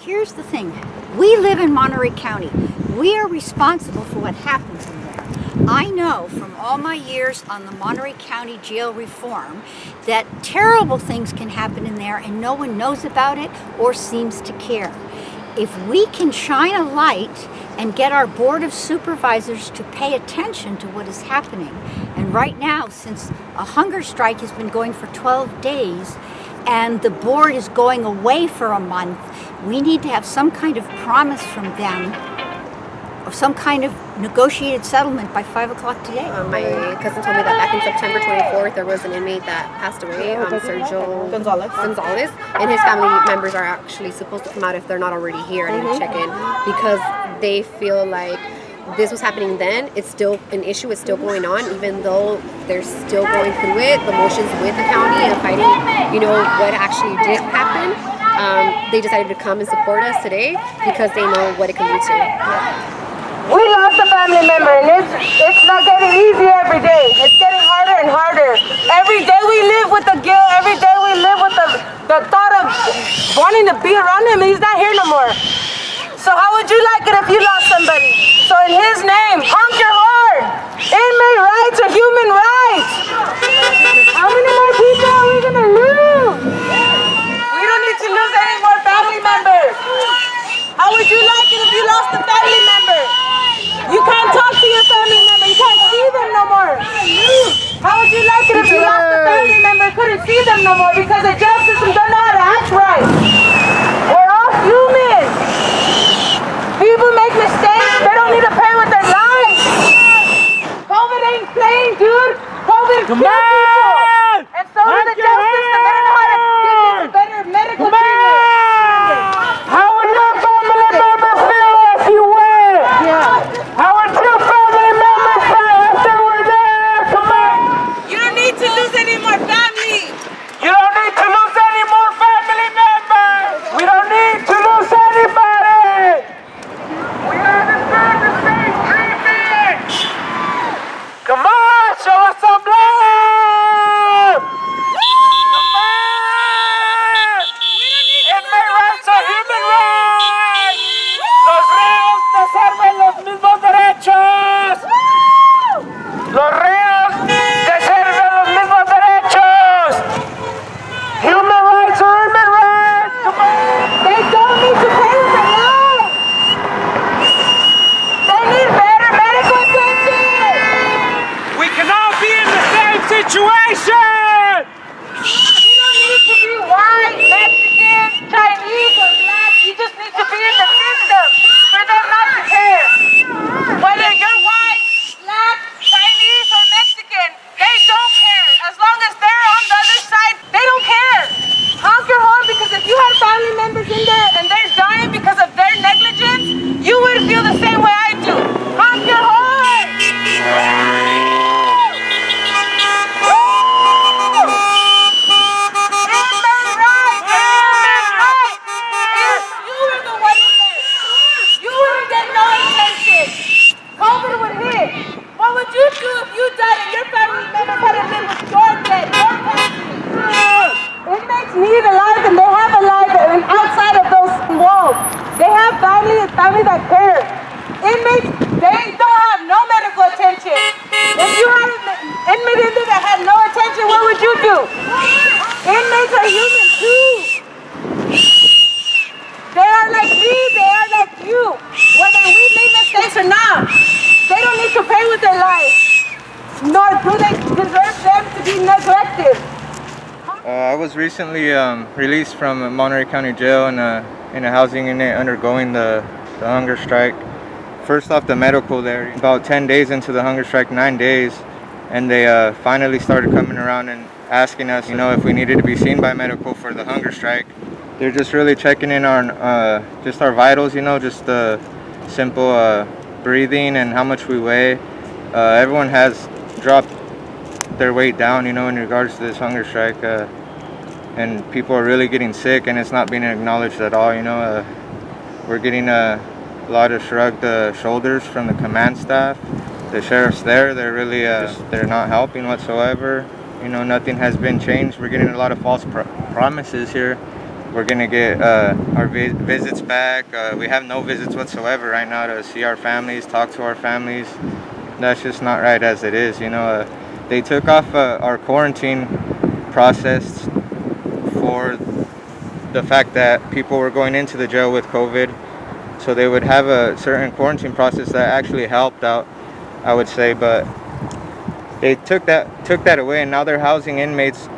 Here's the thing. We live in Monterey County. We are responsible for what happens in there. I know from all my years on the Monterey County jail reform that terrible things can happen in there and no one knows about it or seems to care. If we can shine a light and get our Board of Supervisors to pay attention to what is happening, and right now, since a hunger strike has been going for 12 days, and the board is going away for a month, we need to have some kind of promise from them or some kind of negotiated settlement by 5 o'clock today. My cousin told me that back in September 24th, there was an inmate that passed away, Sergio Gonzalez, and his family members are actually supposed to come out if they're not already here and check in, because they feel like this was happening then. It's still an issue. It's still going on, even though they're still going through it, the motions with the county and fighting, what actually did happen. They decided to come and support us today because they know what it can lead to. We lost a family member, and it's not getting easier every day. It's getting harder and harder. Every day we live with the guilt. Every day we live with the thought of wanting to be around him, and he's not here no more. So how would you like it if you lost somebody? So in his name, honk your horn. Inmate rights are human rights. How many more people are we gonna lose? We don't need to lose any more family members. How would you like it if you lost a family member? You can't talk to your family member. You can't see them no more. How would you like it if you lost a family member, couldn't see them no more because the jail system don't know how to act right? We're all human. People make mistakes. They don't need to pay with their lives. COVID ain't playing, dude. COVID kills people. And so does the jail system. They don't know how to give you better medical treatment. How would your family member feel if you went? How would your family member feel if they were there? Come on. You don't need to lose any more family. You don't need to lose any more family members. We don't need to lose anybody. We understand the same treatment. Come on, show us some love. Come on. Inmate rights are human rights. Los reos deserven los mismos derechos. Los reos deserven los mismos derechos. Human rights are human rights. Come on. They don't need to pay with their lives. They need better medical attention. We can all be in the same situation. You don't need to be white, Mexican, Chinese, or black. You just need to be in the system for them not to care. Whether you're white, black, Chinese, or Mexican, they don't care. As long as they're on the other side, they don't care. Honk your horn, because if you had family members in there and they're dying because of their negligence, you would feel the same way I do. Honk your horn! COVID would hit. What would you do if you died and your family members had to live with your dead, your family? Inmates need a life, and they have a life and outside of those walls. They have family that care. Inmates, they don't have no medical attention. If you had an inmate in there that had no attention, what would you do? Inmates are human too. They are like me, they are like you. Whether we make mistakes or not, they don't need to pay with their life, nor do they deserve them to be neglected. I was recently released from Monterey County Jail in a housing unit undergoing the hunger strike. First off, the medical there, about 10 days into the hunger strike, 9 days, and they finally started coming around and asking us, if we needed to be seen by medical for the hunger strike. They're just really checking in on just our vitals, just the simple breathing and how much we weigh. Everyone has dropped their weight down, in regards to this hunger strike, and people are really getting sick, and it's not being acknowledged at all. We're getting a lot of shrugged shoulders from the command staff. The sheriff's there; they're really they're not helping whatsoever. Nothing has been changed. We're getting a lot of false promises here. we're gonna get our visits back. We have no visits whatsoever right now to see our families, talk to our families. That's just not right as it is, you know. They took off our quarantine process for the fact that people were going into the jail with COVID, so they would have a certain quarantine process that actually helped out, I would say. But they took that away, and now they're housing inmates,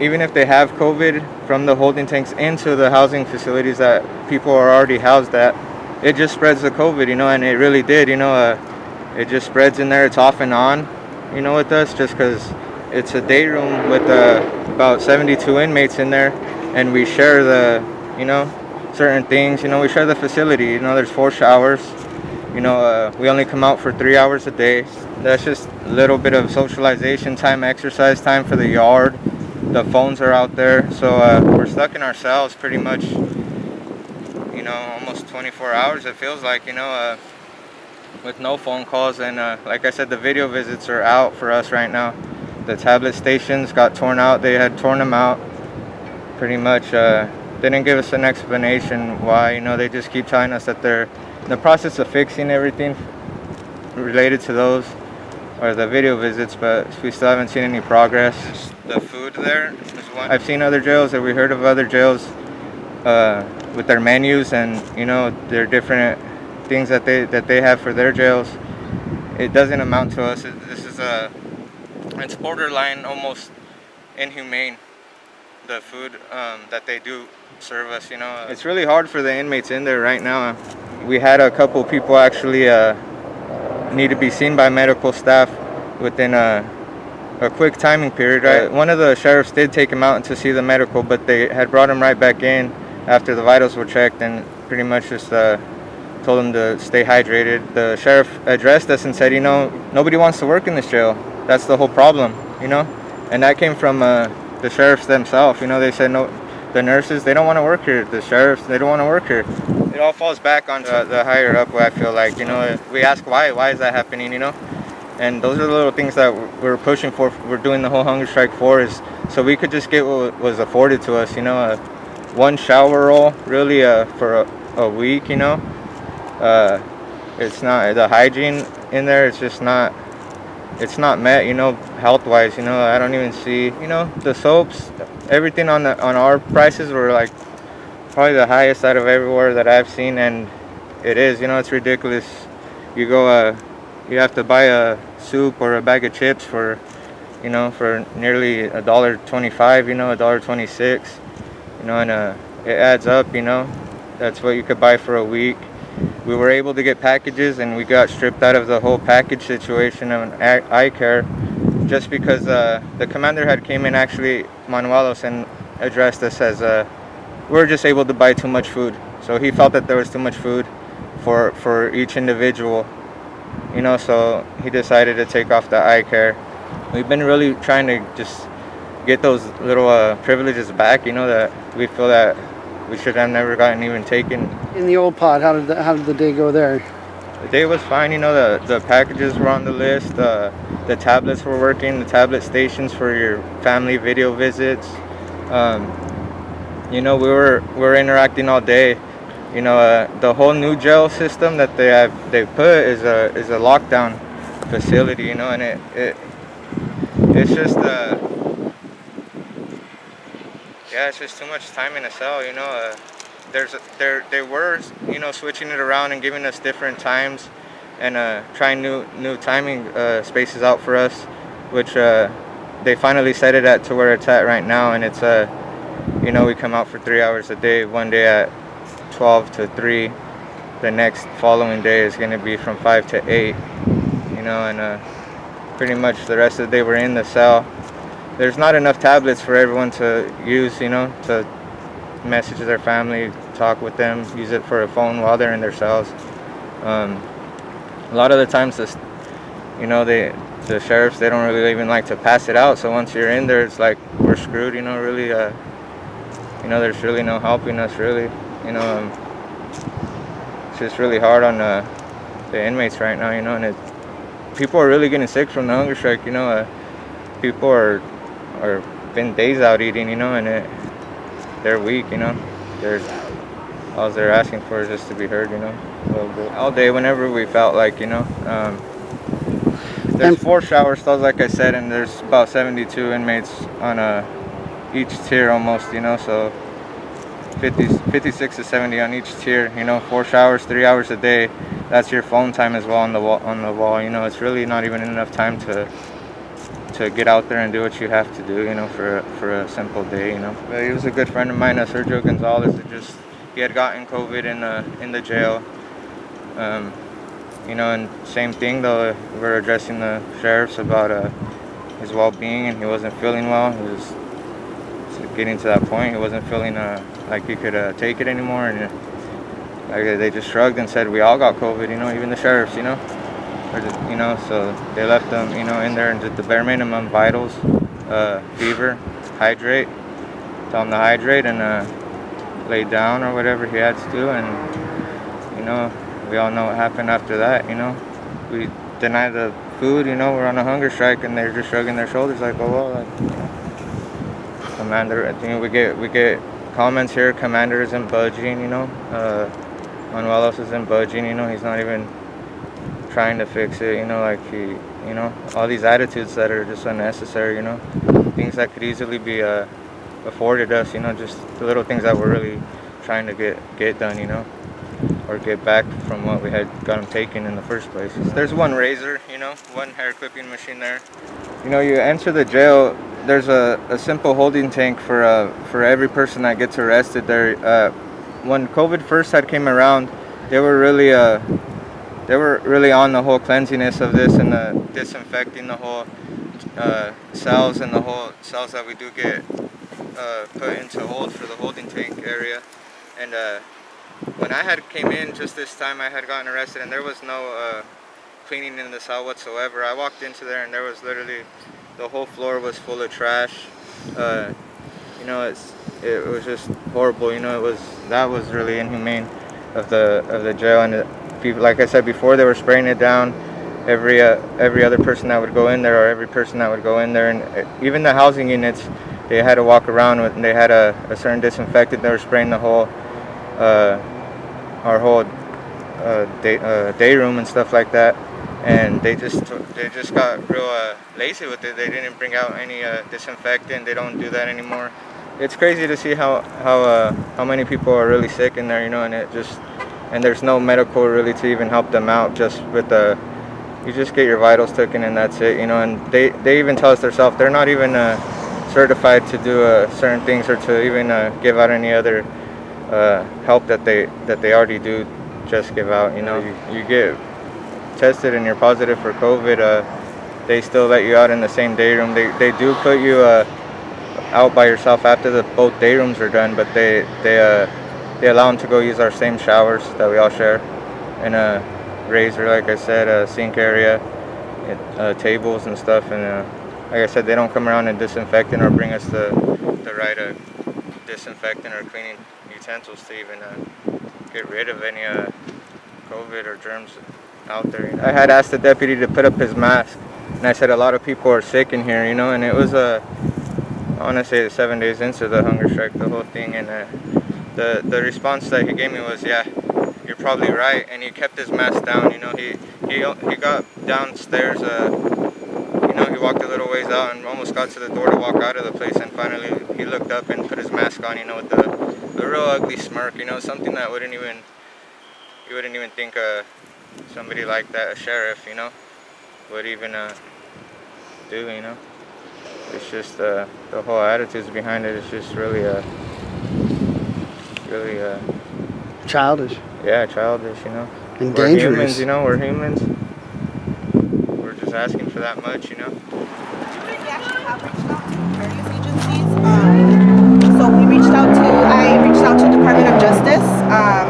even if they have COVID, from the holding tanks into the housing facilities that people are already housed at. It just spreads the COVID, you know, and it really did, you know. It just spreads in there. It's off and on, you know, with us, just because it's a day room with about 72 inmates in there, and we share you know, certain things. You know, we share the facility. You know, there's 4 showers. You know, we only come out for 3 hours a day. That's just a little bit of socialization time, exercise time for the yard. The phones are out there, so we're stuck in ourselves pretty much. You know, almost 24 hours. It feels like, you know. With no phone calls, and like I said, the video visits are out for us right now. The tablet stations got torn out. They had torn them out pretty much. They didn't give us an explanation why. You know, they just keep telling us that they're in the process of fixing everything related to those, or the video visits, but we still haven't seen any progress. The food there is one. I've seen other jails, and we heard of other jails with their menus, and you know, their different things that they have for their jails. It doesn't amount to us. It's borderline almost inhumane, the food that they do serve us, you know. It's really hard for the inmates in there right now. We had a couple people actually need to be seen by medical staff within a quick timing period, right? One of the sheriffs did take him out to see the medical, but they had brought him right back in after the vitals were checked, and pretty much just told him to stay hydrated. The sheriff addressed us and said, you know, nobody wants to work in this jail. That's the whole problem, you know. And that came from the sheriffs themselves. You know, they said, no, the nurses, they don't want to work here. The sheriffs, they don't want to work here. It all falls back on the higher up, I feel like, you know. We ask why is that happening, you know. And those are the little things that we're pushing for. We're doing the whole hunger strike for, is so we could just get what was afforded to us, you know. 1 shower roll, really, for a week, you know. It's not, the hygiene in there, it's not met, you know, health-wise, you know. I don't even see, you know, the soaps, everything on our prices were like probably the highest out of everywhere that I've seen, and it is, you know, it's ridiculous. You go, you have to buy a soup or a bag of chips for, you know, for nearly $1.25, you know, $1.26, you know, and it adds up, you know. That's what you could buy for a week. We were able to get packages, and we got stripped out of the whole package situation of eye care, just because the commander had came in, actually, Banuelous, and addressed us as we were just able to buy too much food. So he felt that there was too much food for each individual, you know, so he decided to take off the eye care. We've been really trying to just get those little privileges back, you know, that we feel that we should have never gotten even taken. In the old pod, how did the day go there? The day was fine, you know. The packages were on the list. The tablets were working. The tablet stations for your family video visits. You know, we were interacting all day. You know, the whole new jail system that they put is a lockdown facility. You know, and it's just yeah, it's just too much time in a cell, you know. They were, you know, switching it around and giving us different times, and trying new timing spaces out for us, which they finally set it to where it's at right now, and it's you know, we come out for 3 hours a day. One day at 12 to 3, the next following day is going to be from 5 to 8, you know, and pretty much the rest of the day we're in the cell. There's not enough tablets for everyone to use, you know, to message their family, talk with them, use it for a phone while they're in their cells. A lot of the times, you know, the sheriffs, they don't really even like to pass it out. So once you're in there, it's like we're screwed, you know. Really, you know, there's really no helping us, really. You know, it's just really hard on the inmates right now, you know. And people are really getting sick from the hunger strike, you know. People are been days out eating, you know, and they're weak, you know. all they're asking for is just to be heard, you know, a little bit. All day, whenever we felt like, you know. There's 4 shower stalls, like I said, and there's about 72 inmates on each tier almost, you know, so 56 to 70 on each tier, you know, 4 showers, 3 hours a day. That's your phone time as well on the wall, you know. It's really not even enough time to get out there and do what you have to do, you know, for a simple day, you know. But he was a good friend of mine, Sergio Gonzalez. He had gotten COVID in the jail. You know, and same thing though, we're addressing the sheriffs about his well-being, and he wasn't feeling well. He was getting to that point. He wasn't feeling like he could take it anymore, and they just shrugged and said, we all got COVID, you know, even the sheriffs, you know. You know, so they left him, you know, in there and did the bare minimum vitals, fever, hydrate, tell him to hydrate, and lay down or whatever he had to do, and you know, we all know what happened after that, you know. We denied the food, you know, we're on a hunger strike, and they're just shrugging their shoulders like, oh well, like, you know. Commander, I think we get comments here, Commander isn't budging, you know. Banuelous isn't budging, you know, he's not even trying to fix it, you know, like you know, all these attitudes that are just unnecessary, you know, things that could easily be afforded us, you know, just the little things that we're really trying to get done, you know, or get back from what we had got them taken in the first place. There's one razor, you know, one hair clipping machine there. You know, you enter the jail, there's a simple holding tank for every person that gets arrested there. When COVID first had came around, they were really on the whole cleanliness of this and disinfecting the whole cells and the whole cells that we do get put into hold for the holding tank area. And when I had came in just this time, I had gotten arrested, and there was no cleaning in the cell whatsoever. I walked into there, and there was literally the whole floor was full of trash. You know, it was just horrible. You know, that was really inhumane of the jail. And people, like I said before, they were spraying it down. Every other person that would go in there, or every person that would go in there, and even the housing units, they had to walk around with, and they had a certain disinfectant. They were spraying the whole our whole day room and stuff like that, and they just got real lazy with it. They didn't bring out any disinfectant. They don't do that anymore. It's crazy to see how many people are really sick in there, you know, and there's no medical really to even help them out. Just with you just get your vitals taken and that's it, you know. And they even tell us themselves they're not even certified to do certain things, or to even give out any other help that they already do just give out, you know. You get tested and you're positive for COVID, they still let you out in the same day room. They do put you out by yourself after both day rooms are done, but they allow them to go use our same showers that we all share, and a razor, like I said, a sink area, tables and stuff. And like I said, they don't come around and disinfectant or bring us the right disinfectant or cleaning utensils to even get rid of any COVID or germs out there. You know? I had asked the deputy to put up his mask, and I said a lot of people are sick in here, you know. And it was I want to say 7 days into the hunger strike, the whole thing, and the response that he gave me was, yeah, you're probably right. And he kept his mask down, you know. He got downstairs, you know, he walked a little ways out and almost got to the door to walk out of the place, and finally he looked up and put his mask on, you know, with the real ugly smirk, you know, something that you wouldn't even think somebody like that, a sheriff, you know, would even do, you know. It's just the whole attitudes behind it is just really Childish. Yeah, childish, you know. And we're dangerous. Humans, you know, we're humans. We're just asking for that much, you know. We actually have reached out to various agencies. So I reached out to Department of Justice,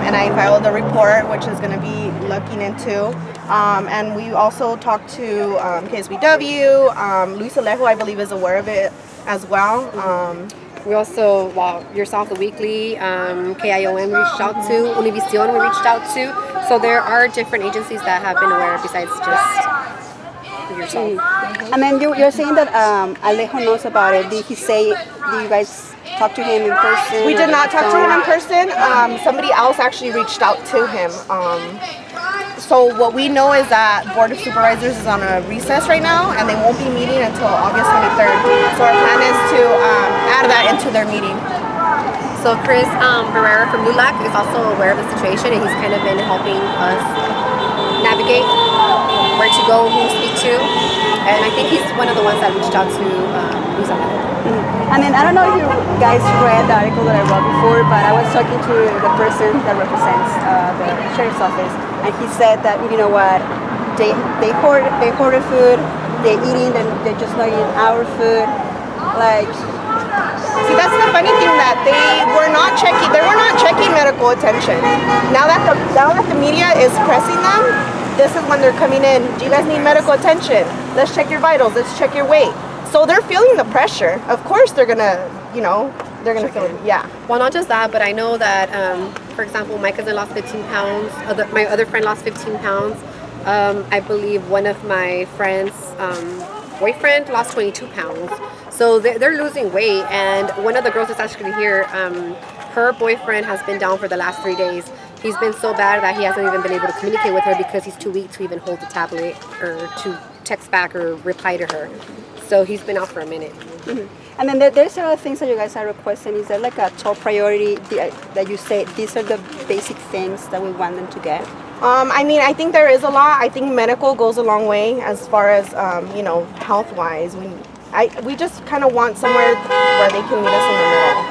and I filed a report which is going to be looking into. And we also talked to KSBW. Luis Alejo, I believe, is aware of it as well. We also, yourself, The Weekly, KIOM reached out to, Univision we reached out to. So there are different agencies that have been aware besides just yourself. And then you're saying that Alejo knows about it. Did he say? Did you guys talk to him in person? We did not talk to him in person. Somebody else actually reached out to him. So what we know is that Board of Supervisors is on a recess right now, and they won't be meeting until August 23rd. So our plan is to add that into their meeting. So Chris Barrera from LULAC is also aware of the situation, and he's kind of been helping us navigate where to go, who to speak to. And I think he's one of the ones that reached out to Luz Alejo. And then I don't know if you guys read the article that I wrote before, but I was talking to the person that represents the sheriff's office, and he said that, you know what, they hoard food, they're eating, and they're just not eating our food. Like, See, that's the funny thing, that they were not checking medical attention. Now that the media is pressing them, this is when they're coming in. Do you guys need medical attention? Let's check your vitals. Let's check your weight. So they're feeling the pressure. Of course they're gonna, they're gonna feel it. Yeah. Well, not just that, but I know that, for example, my cousin lost 15 pounds. My other friend lost 15 pounds. I believe one of my friend's boyfriend lost 22 pounds. So they're losing weight. And one of the girls that's actually here, her boyfriend has been down for the last 3 days. He's been so bad that he hasn't even been able to communicate with her because he's too weak to even hold the tablet or to text back or reply to her. So he's been out for a minute. mm-hmm. And then there's several things that you guys are requesting. Is there like a top priority that you say these are the basic things that we want them to get? I think there is a lot. I think medical goes a long way as far as health-wise. We just kind of want somewhere where they can meet us in the middle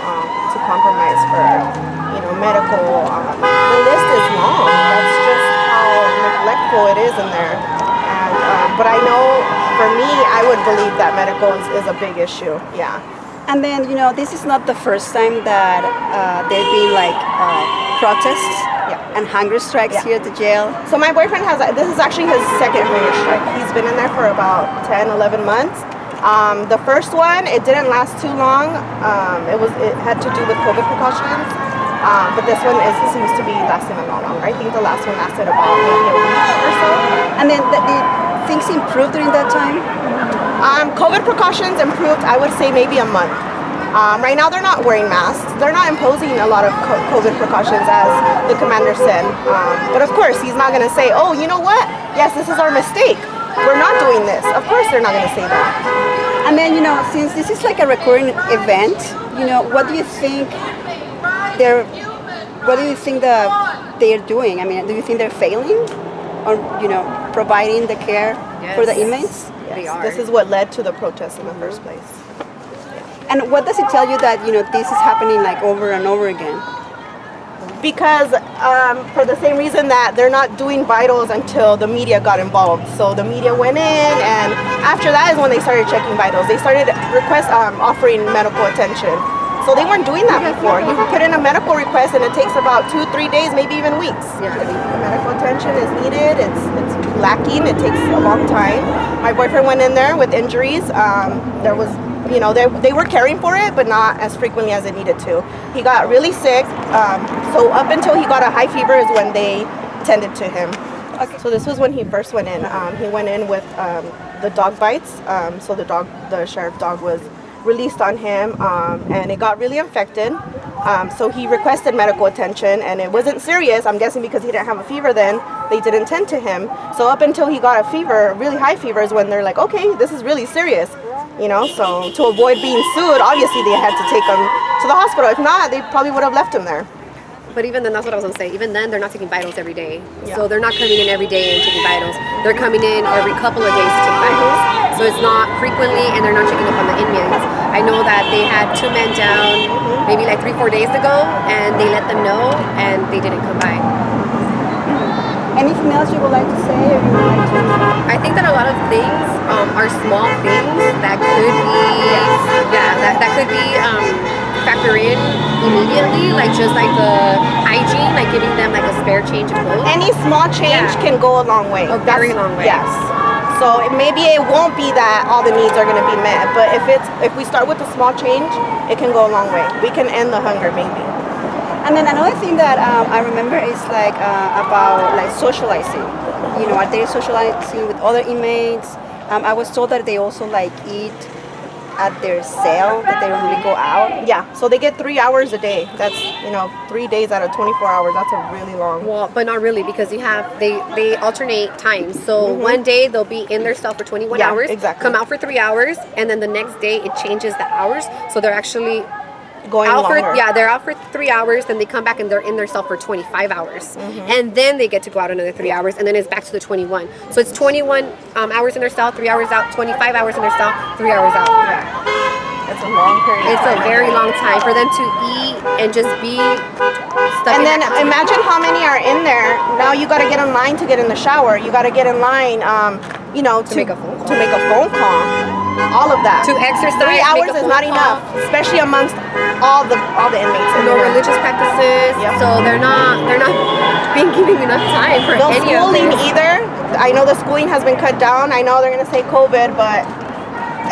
to compromise for medical. The list is long. That's just how neglectful it is in there. And but I know for me, I would believe that medical is a big issue. Yeah. And then this is not the first time that there've been like protests and hunger strikes here at the jail. So my boyfriend this is actually his second hunger strike. He's been in there for about 10, 11 months. The first one, it didn't last too long. It had to do with COVID precautions. But this one seems to be lasting a lot longer. I think the last one lasted about maybe a week or so. And then did things improved during that time? COVID precautions improved, I would say maybe a month. Right now they're not wearing masks. They're not imposing a lot of COVID precautions, as the commander said. But of course, he's not going to say, oh, you know what? Yes, this is our mistake. We're not doing this. Of course they're not going to say that. And then, since this is like a recurring event, what do you think they're doing? I mean, do you think they're failing on, providing the care for the inmates? Yes. They are. This is what led to the protests in the first place. And what does it tell you that, this is happening like over and over again? Because for the same reason that they're not doing vitals until the media got involved. So the media went in, and after that is when they started checking vitals. They started offering medical attention. So they weren't doing that before. You put in a medical request and it takes about 2-3 days, maybe even weeks. Yeah. Medical attention is needed. It's lacking. It takes a long time. My boyfriend went in there with injuries. There was, they were caring for it, but not as frequently as it needed to. He got really sick. So up until he got a high fever is when they tended to him. Okay. So this was when he first went in. He went in with the dog bites. So the sheriff dog was released on him, and it got really infected. So he requested medical attention, and it wasn't serious. I'm guessing because he didn't have a fever then, they didn't tend to him. So up until he got a fever, really high fever, is when they're like, okay, this is really serious. So to avoid being sued, obviously they had to take him to the hospital. If not, they probably would have left him there. But even then, that's what I was going to say. Even then, they're not taking vitals every day. Yeah. So they're not coming in every day and taking vitals. They're coming in every couple of days to take vitals. So it's not frequently, and they're not checking up on the inmates. I know that they had 2 men down maybe like 3-4 days ago, and they let them know, and they didn't come by. Anything else you would like to say, or you would like to? I think that a lot of things are small things that could be, that could be factor in immediately, like just like the hygiene, like giving them like a spare change of clothes. Any small change can go a long way. A very long way. Yes. So maybe it won't be that all the needs are going to be met, but if we start with a small change, it can go a long way. We can end the hunger maybe. And then another thing that I remember is like about like socializing. Are they socializing with other inmates? I was told that they also like eat at their cell, that they don't really go out. Yeah, so they get 3 hours a day. That's 3 days out of 24 hours. That's a really long. Well, but not really, because they alternate times. So one day they'll be in their cell for 21 Yeah, hours, exactly. come out for 3 hours, and then the next day it changes the hours. So they're actually Going out longer. for they're out for 3 hours, then they come back and they're in their cell for 25 hours, and then they get to go out another 3 hours, and then it's back to the 21. So it's 21 hours in their cell, 3 hours out, 25 hours in their cell, 3 hours out. It's a long period. It's a very long time for them to eat and just be stuck. And in then that- imagine how many are in there. Now you got to get in line to get in the shower. You got to get in line, to make a phone call. To make a phone call. All of that. To exercise, 3 make hours a is phone not call. enough, especially amongst all the inmates. in no there. religious practices, Yep. so they're not being given enough time for No any of schooling this. either. I know the schooling has been cut down. I know they're gonna say COVID, but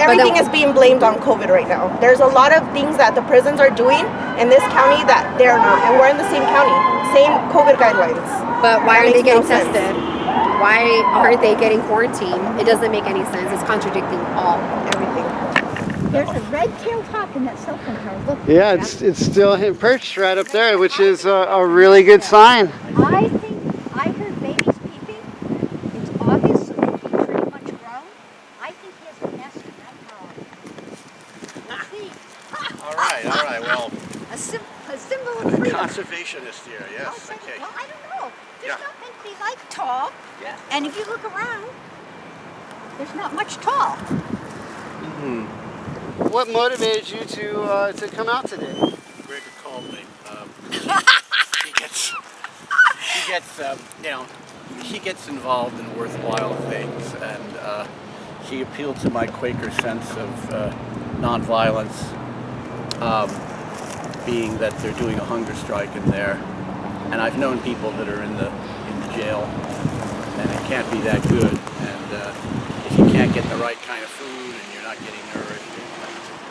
everything is being blamed on COVID right now. There's a lot of things that the prisons are doing in this county that they're not, and we're in the same county, same COVID guidelines. But why That aren't they makes no getting sense. tested? Why aren't they getting quarantined? It doesn't make any sense. It's contradicting Everything. There's a red-tailed hawk in that cell phone tower. Look. Yeah, it's still perched right up there, which is a really good sign. I think I heard babies peeping. It's August, so they'd be pretty much grown. I think he has a nest in that tower. Let's see. All right, well, A symbol of the freedom. conservationist here, yes, okay. Well, I don't know. There's Yeah. not many like tall. Yeah. And if you look around, there's not much tall. What motivated you to come out today? Greg called me. He gets involved in worthwhile things, and he appealed to my Quaker sense of nonviolence, being that they're doing a hunger strike in there, and I've known people that are in the jail, and it can't be that good, and if you can't get the right kind of food and you're not getting nourished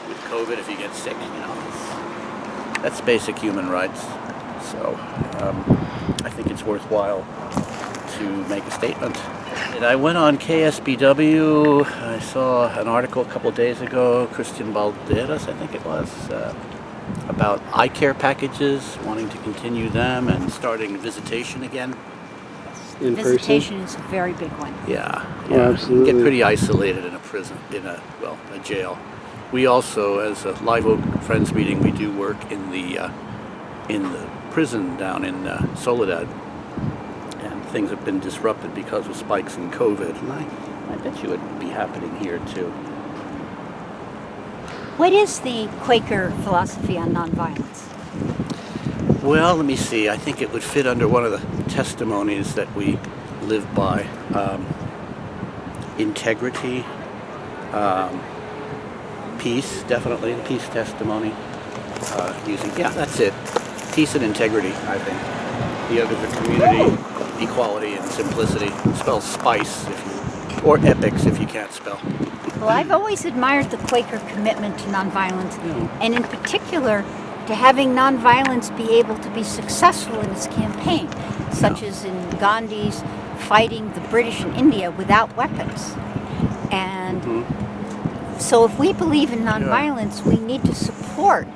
with COVID, if you get sick, that's basic human rights. So I think it's worthwhile to make a statement. And I went on KSBW. I saw an article a couple days ago, Christian Balderas, I think it was, about eye care packages, wanting to continue them and starting visitation again. In Visitation is a very big one. Yeah, Oh, yeah. absolutely. You get pretty isolated in a prison, in a jail. We also, as a Live Oak Friends meeting, we do work in the prison down in Soledad, and things have been disrupted because of spikes in COVID. And I bet you it would be happening here too. What is the Quaker philosophy on nonviolence? Well, let me see. I think it would fit under one of the testimonies that we live by. Integrity, peace, definitely, peace testimony. That's it. Peace and integrity, I think. The others are community, equality, and simplicity. Spell spice, or epics if you can't spell. Well, I've always admired the Quaker commitment to nonviolence, and in particular, to having nonviolence be able to be successful in its campaign, such as in Gandhi's fighting the British in India without weapons. And so if we believe in nonviolence, we need to support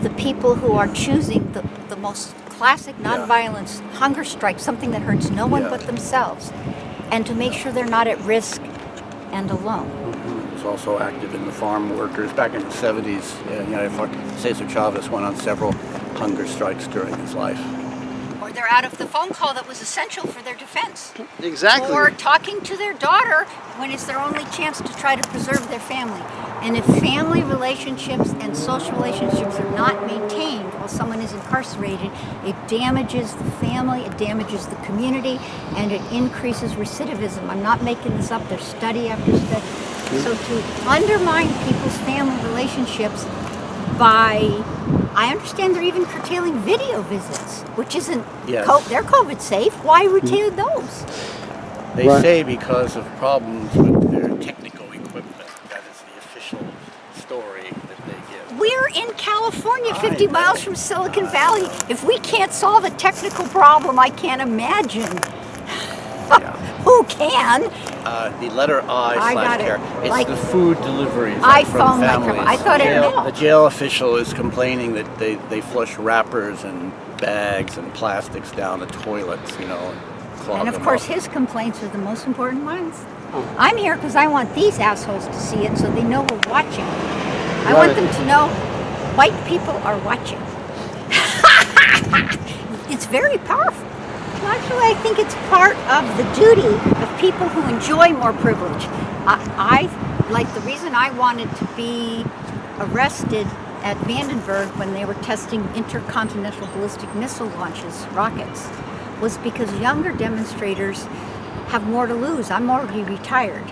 the people who are choosing the most classic nonviolence hunger strike, something that hurts no one but themselves, and to make sure they're not at risk and alone. Was also active in the farm workers back in the 70s. Cesar Chavez went on several hunger strikes during his life. Or they're out of the phone call that was essential for their defense. Exactly. Or talking to their daughter when it's their only chance to try to preserve their family. And if family relationships and social relationships are not maintained while someone is incarcerated, it damages the family, it damages the community, and it increases recidivism. I'm not making this up. There's study after study. So to undermine people's family relationships by, I understand they're even curtailing video visits, which isn't, Yes. they're COVID safe. Why curtail those? They Right. say because of problems with their technical equipment. That is the official story that they give. We're in California, 50 I miles know. from Silicon Valley. If we can't solve a technical problem, I can't imagine Yeah. who can. The letter I got it. /care. It's Like the food deliveries iPhone from families. microphone. I thought it meant. The jail official is complaining that they flush wrappers and bags and plastics down the toilets, you know, and clog And of them course, up. his complaints are the most important ones. I'm here because I want these assholes to see it so they know we're watching. I want them to know white people are watching. It's very powerful. Well, actually, I think it's part of the duty of people who enjoy more privilege. I like the reason I wanted to be arrested at Vandenberg when they were testing intercontinental ballistic missile launches, rockets, was because younger demonstrators have more to lose. I'm already retired,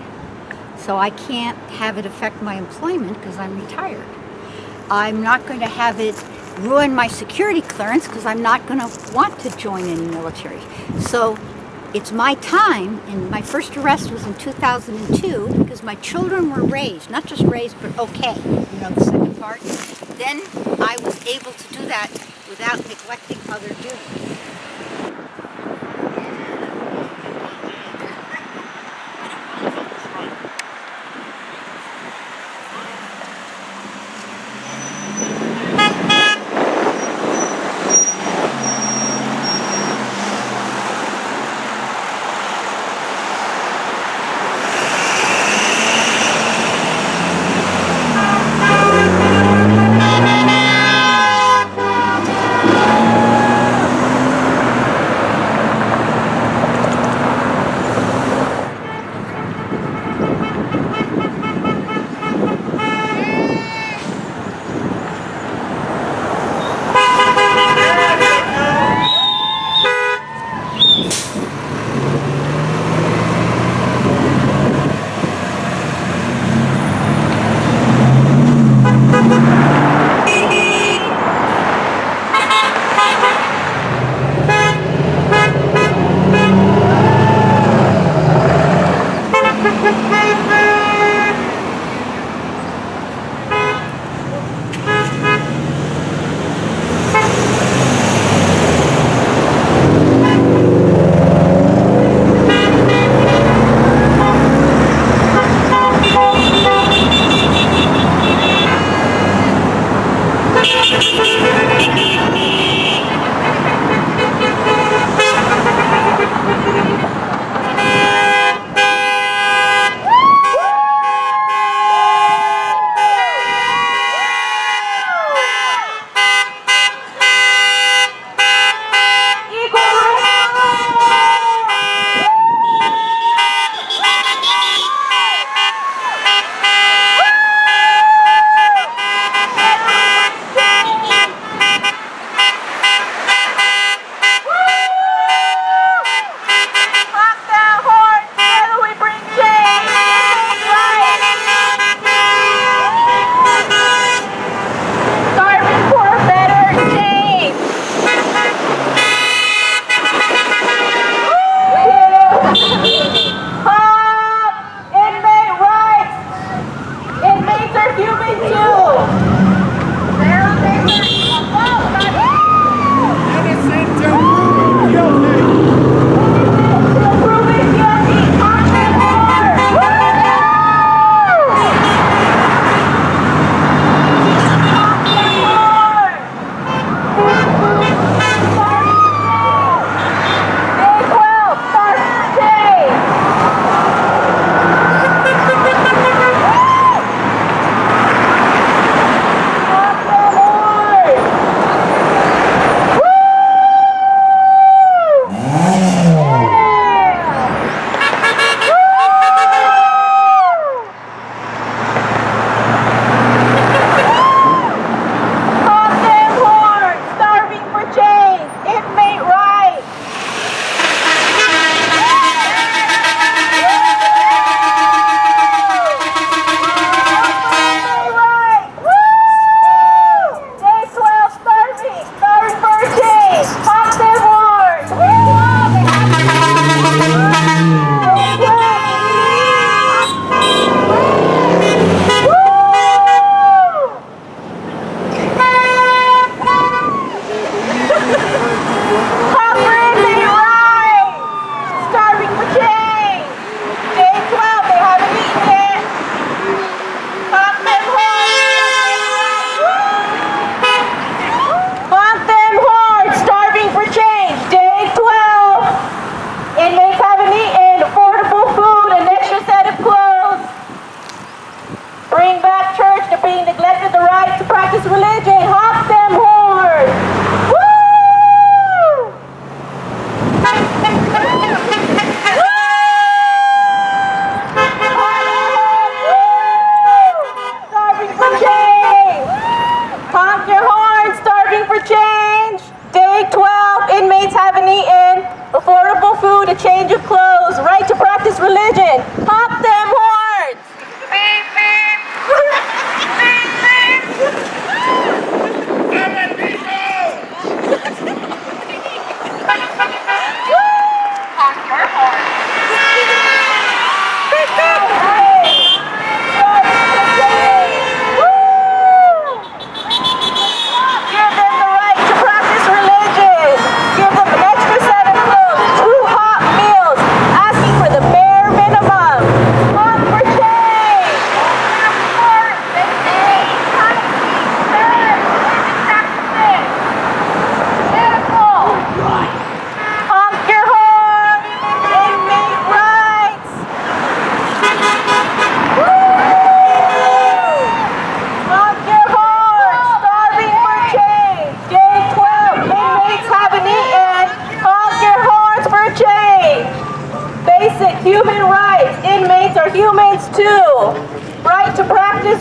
so I can't have it affect my employment because I'm retired. I'm not going to have it ruin my security clearance because I'm not going to want to join any military. So it's my time, and my first arrest was in 2002 because my children were raised, not just raised, but okay, you know, the second part. Then I was able to do that without neglecting other duties.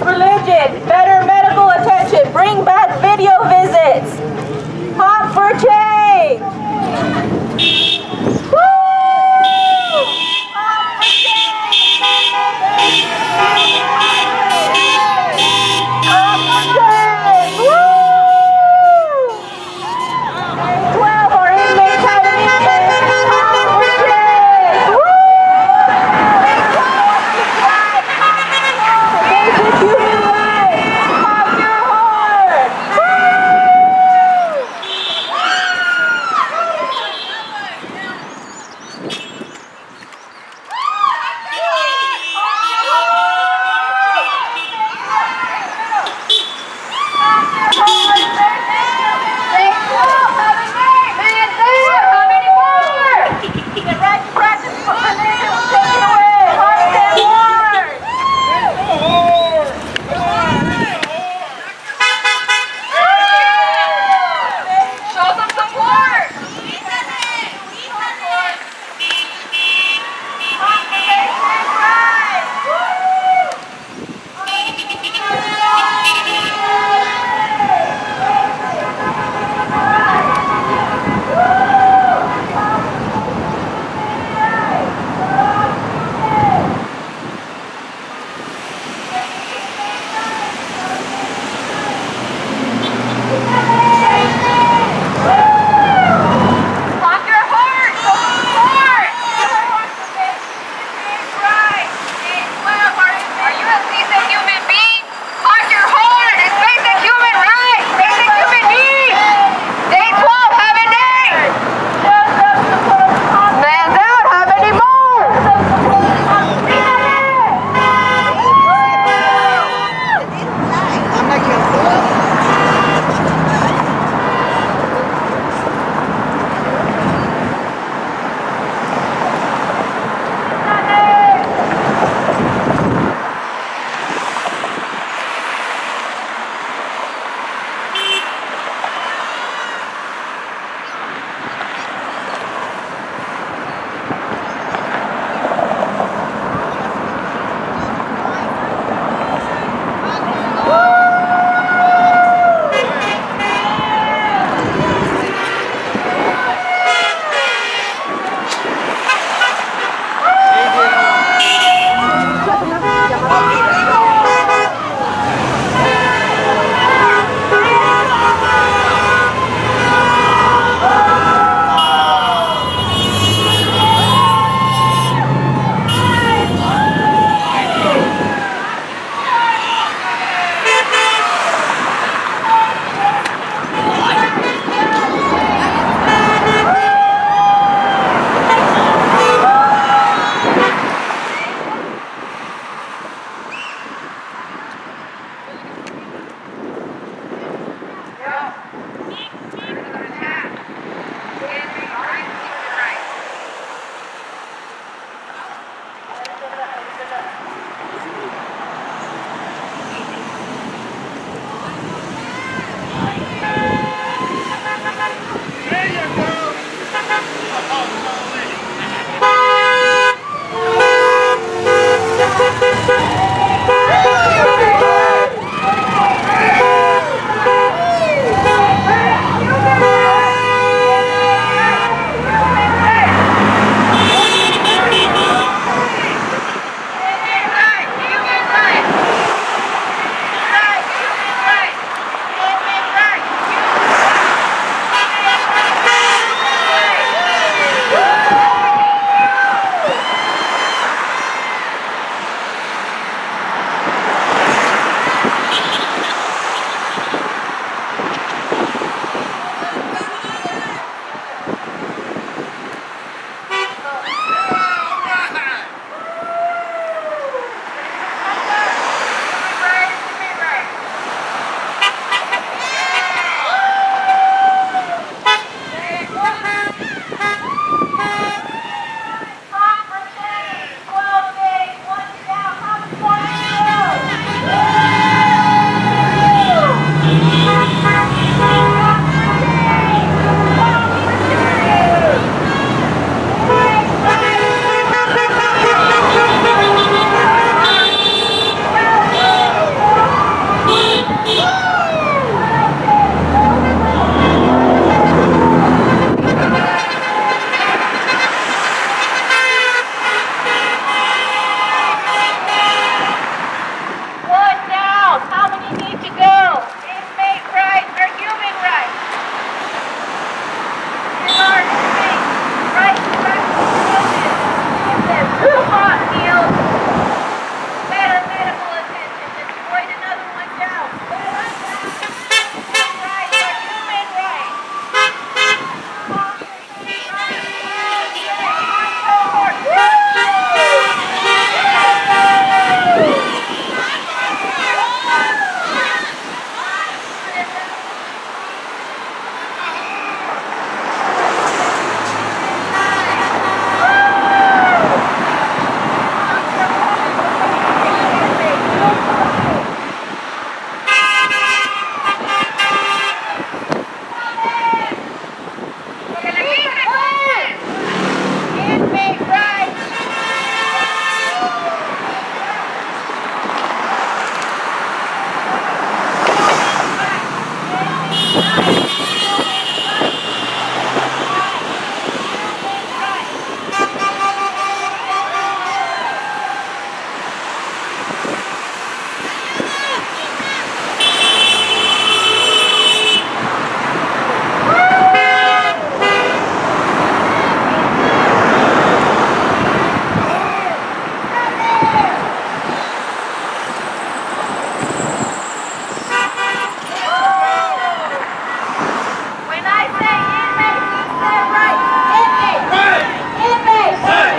religion, better medical attention, bring back video visits. Hop for change. Woo! Hop for change. Hop for change. Woo! 12 are inmates having inmates. Hop for change. Woo! Basic human rights.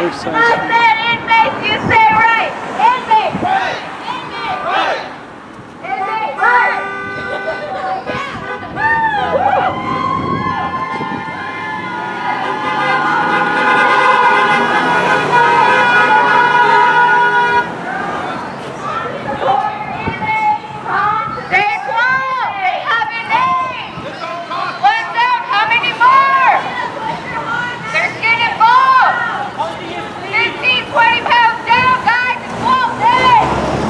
both sides. I said inmates, you say right. Inmate. Right. Inmate. Right. Inmate. Right. Stay quiet. They have your name. What's up? How many more? They're getting involved. 15, 20 pounds down, guys. It's 12 days.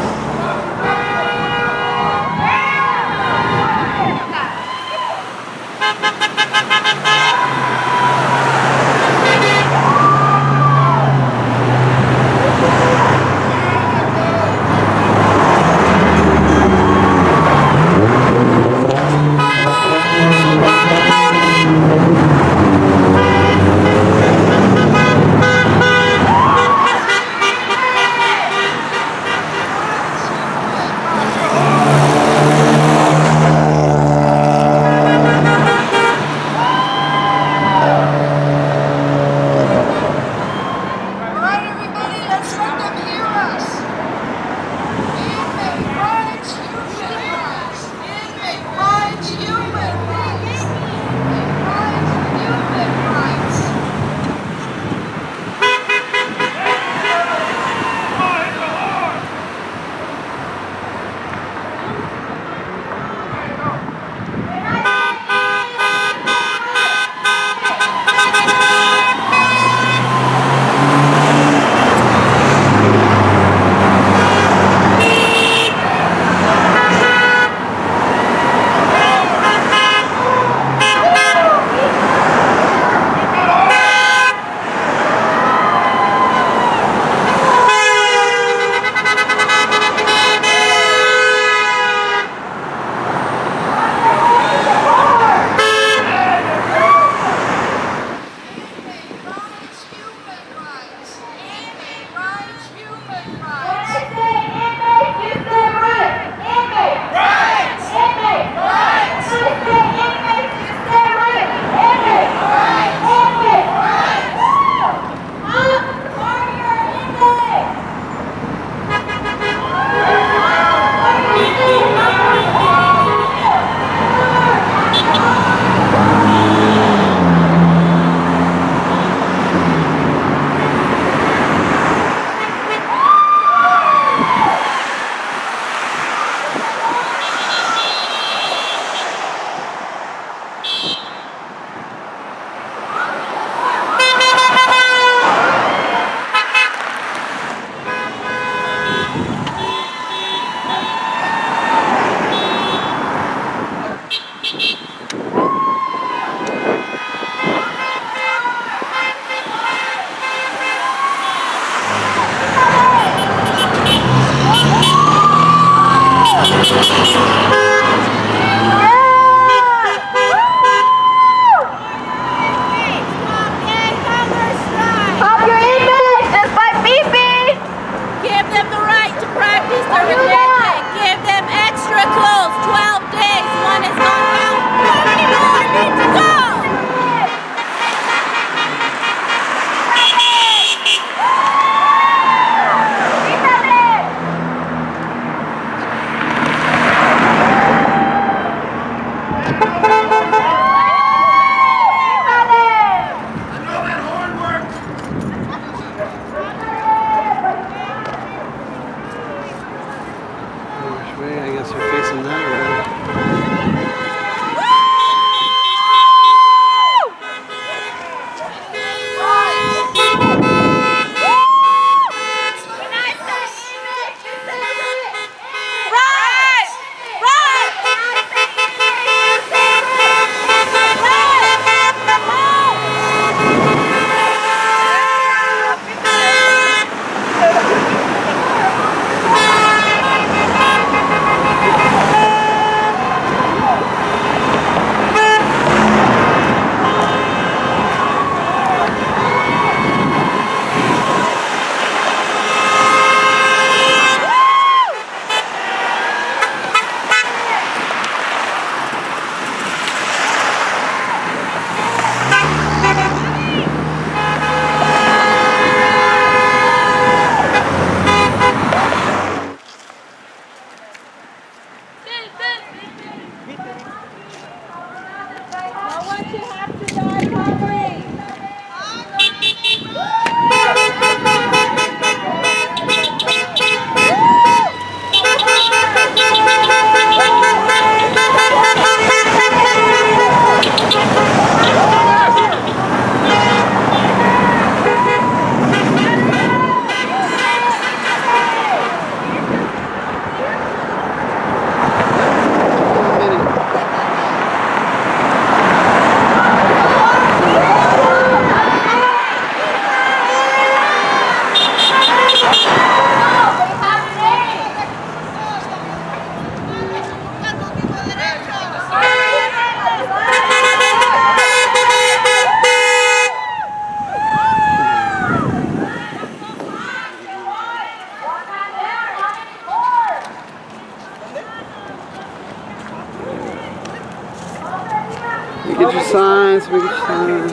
hands. Make sure.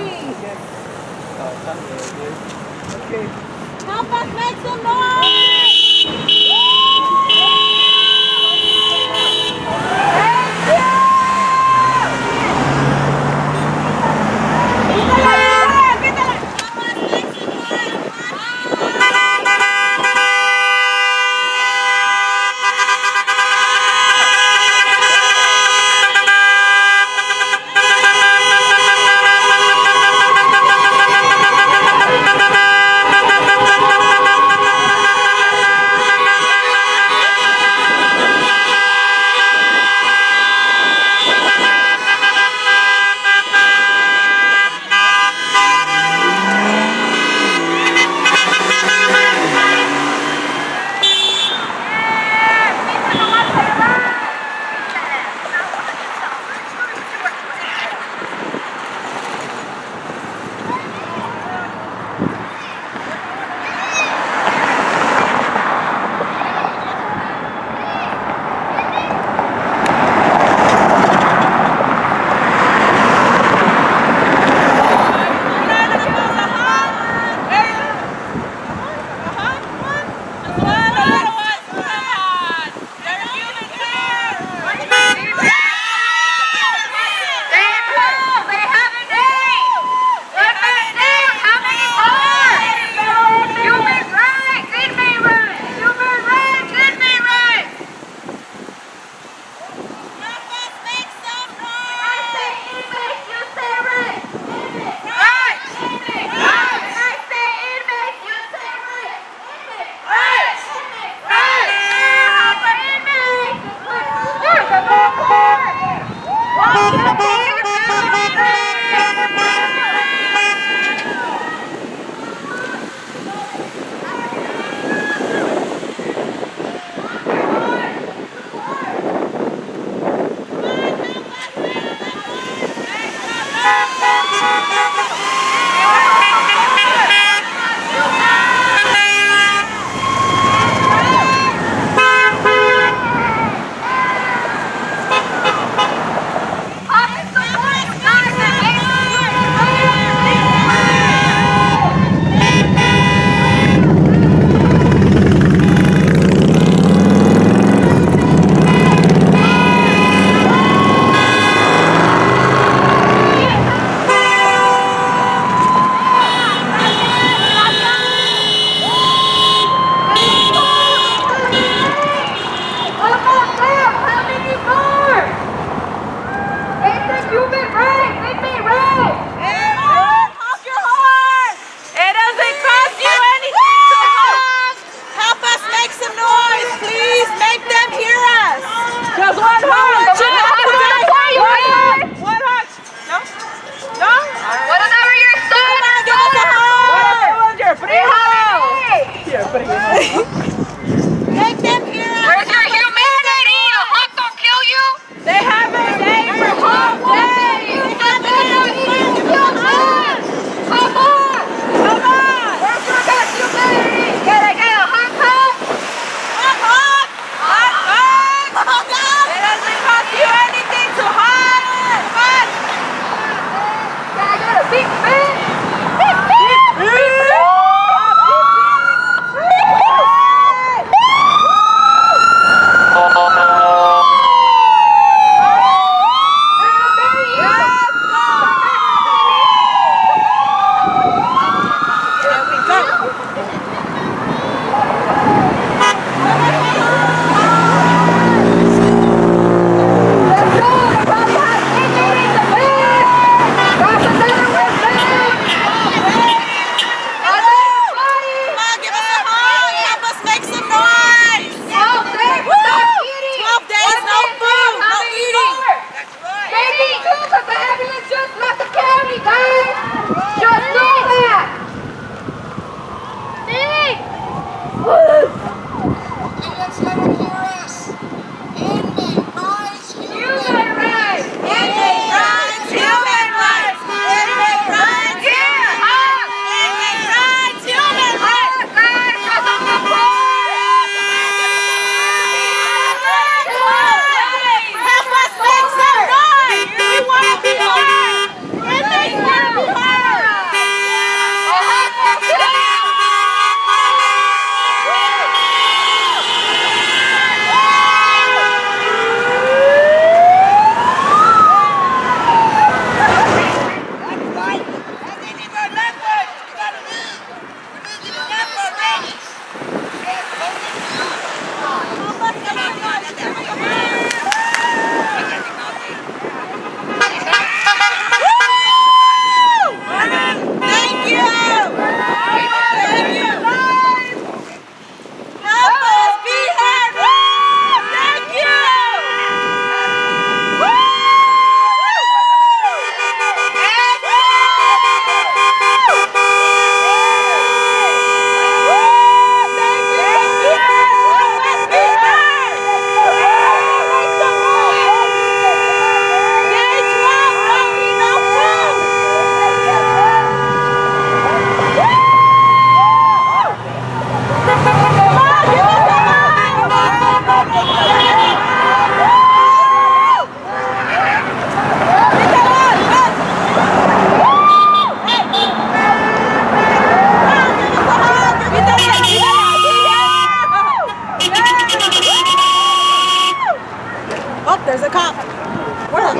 Help us make some noise!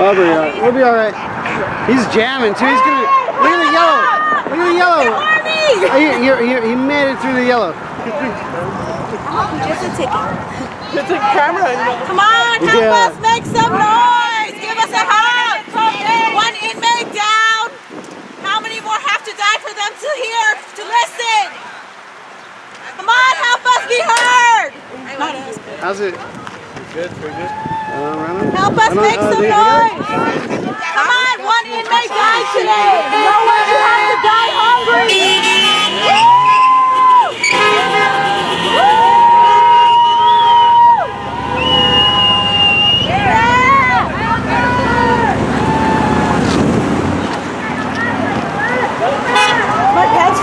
We'll be all right. He's jamming too. He's gonna. Look at the yellow. Look at the yellow. He made it through the yellow. Just a ticket. It's a camera. Come on, help us make some noise. Give us a hug. One inmate down. How many more have to die for them to hear, to listen? Come on, help us be heard. How's it? Good, pretty good. Help us make some noise. Come on, one inmate died today. No one should have to die hungry. My pants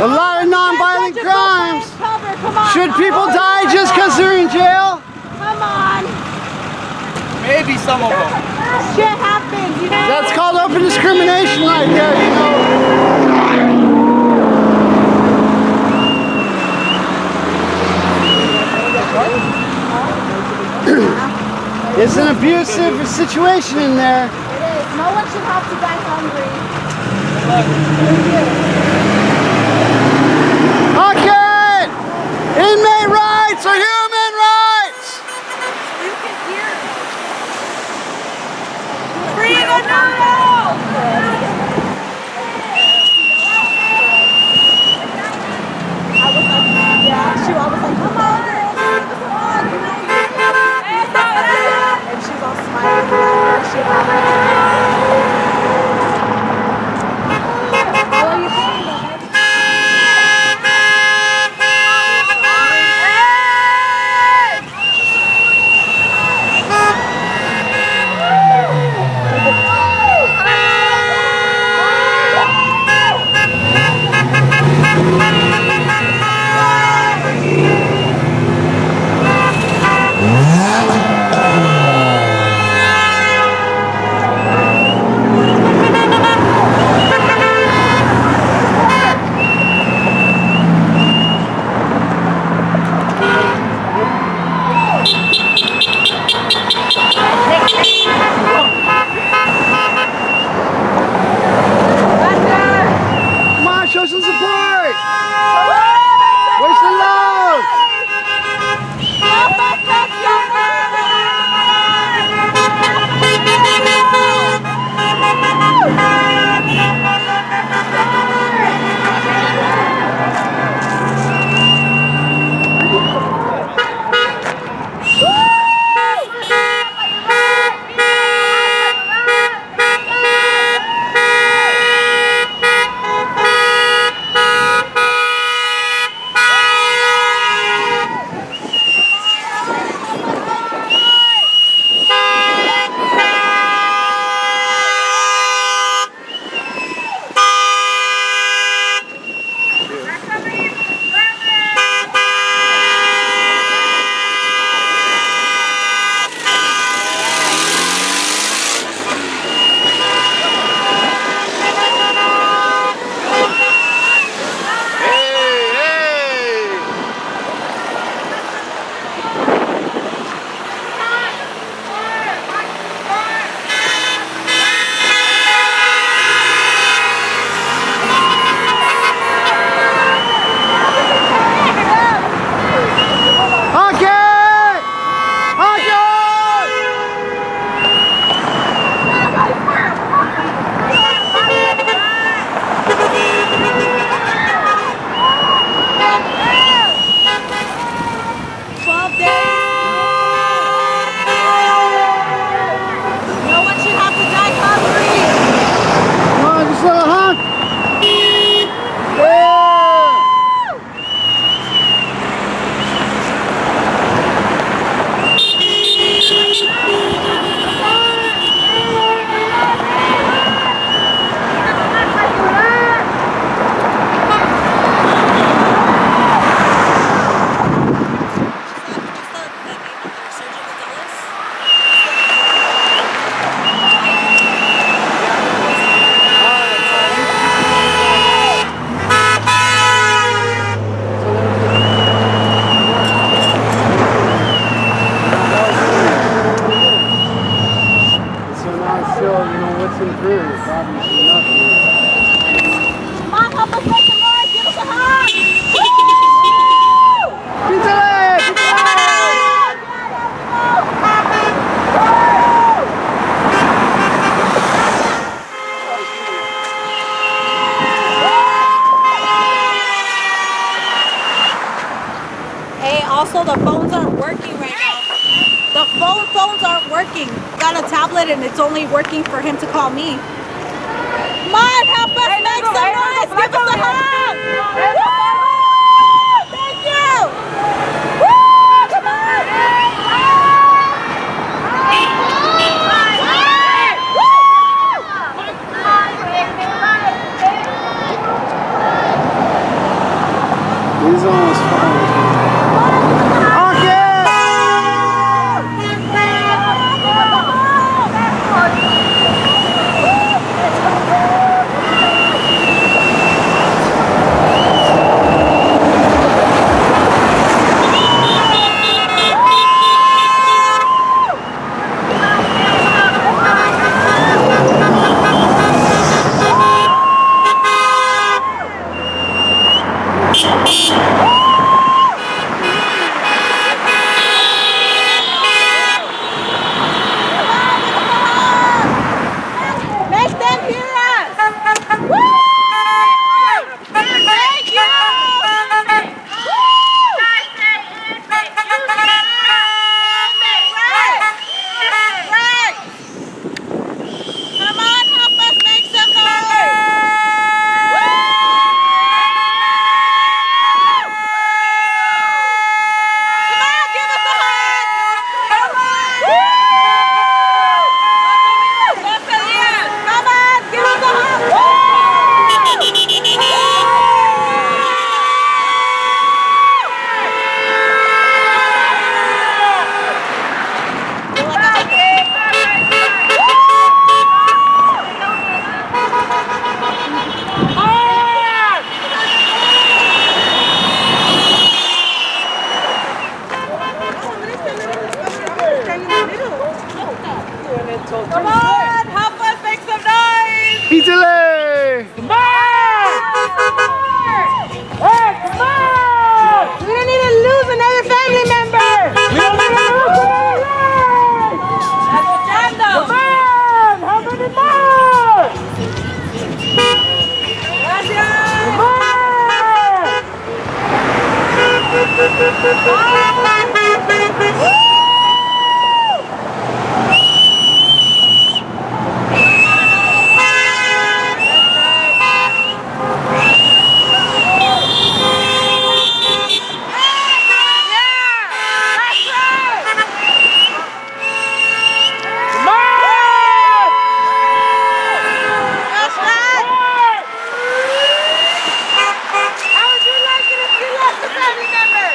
A lot of non-violent crimes. Should people die just because they're in jail? Come on. Maybe some of them. Shit happens, you know. That's called open discrimination right there, you know. It's an abusive situation in there. It is. No one should have to die hungry. Okay! Inmate rights are human rights! You can hear it. Free the noodle! I was like, yeah, I was like, come on, girl, come on, you know, and she's all smiling, she how are you feeling, babe? Also, the phones aren't working right now. The phones aren't working. Got a tablet and it's only working for him to call me. Come on, help us make some noise. Give us a hug. Woo! Thank you. Woo! Come on. He's almost falling. Make them hear us. Woo! Thank you. Woo! Right. Come on, help us make some noise. Come on, give us a hug. Come on. Come on, give us a hug. Come on, help us make some noise. Pizza-lay! Come on! Hey, come on! We don't need to lose another family member. We don't need to lose another life! Escuchando. Come on! How many more? Gracias. Come on! How would you like it if you lost a family member?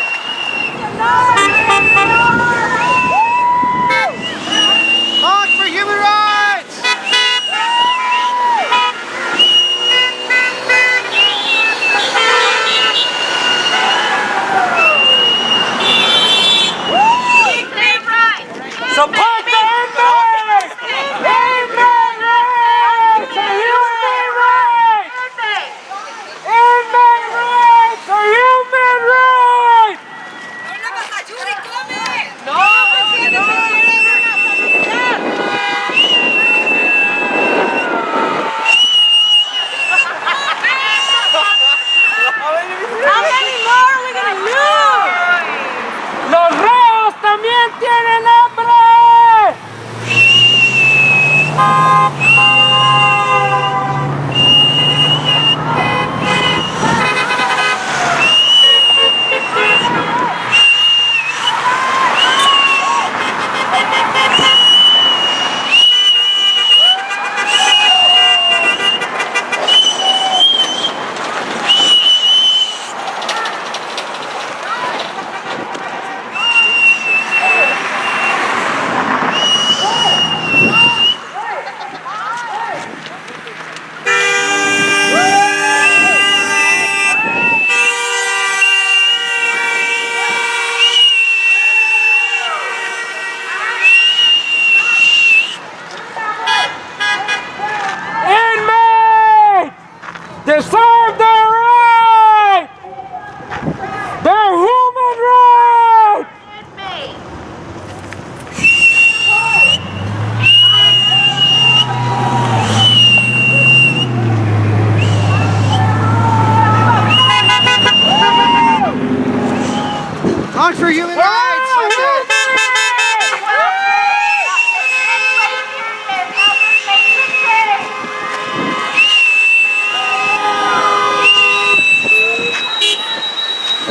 March for human rights!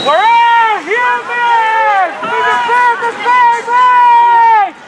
We're all humans! We deserve the same rights!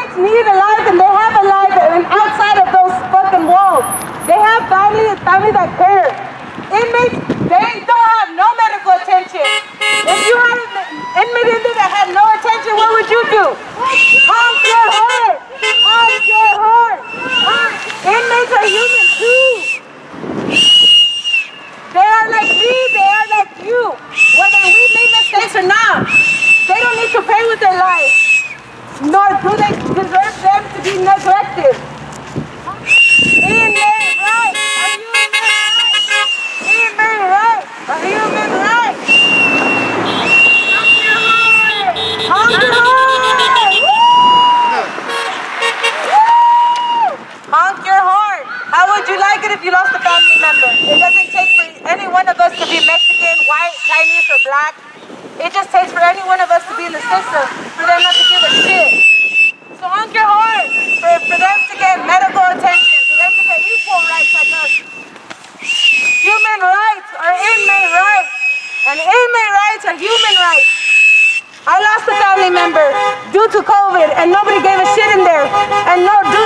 Inmates need a life and they have a life and outside of those fucking walls. They have family that care. Inmates, they don't have no medical attention. If you had an inmate in there that had no attention, what would you do? Honk your horn! Honk your horn! Inmates are human too. They are like me, they are like you. Whether we made mistakes or not, they don't need to pay with their life. Nor do they deserve them to be neglected. Inmate rights are human rights. Inmate rights are human rights. Honk your horn! Honk your horn! How would you like it if you lost a family member? It doesn't take for any one of us to be Mexican, white, Chinese, or black. It just takes for any one of us to be in the system for them not to give a shit. So honk your horn for them to get medical attention, for them to get equal rights like us. Human rights are inmate rights, and inmate rights are human rights. I lost a family member due to COVID, and nobody gave a shit in there. And no, due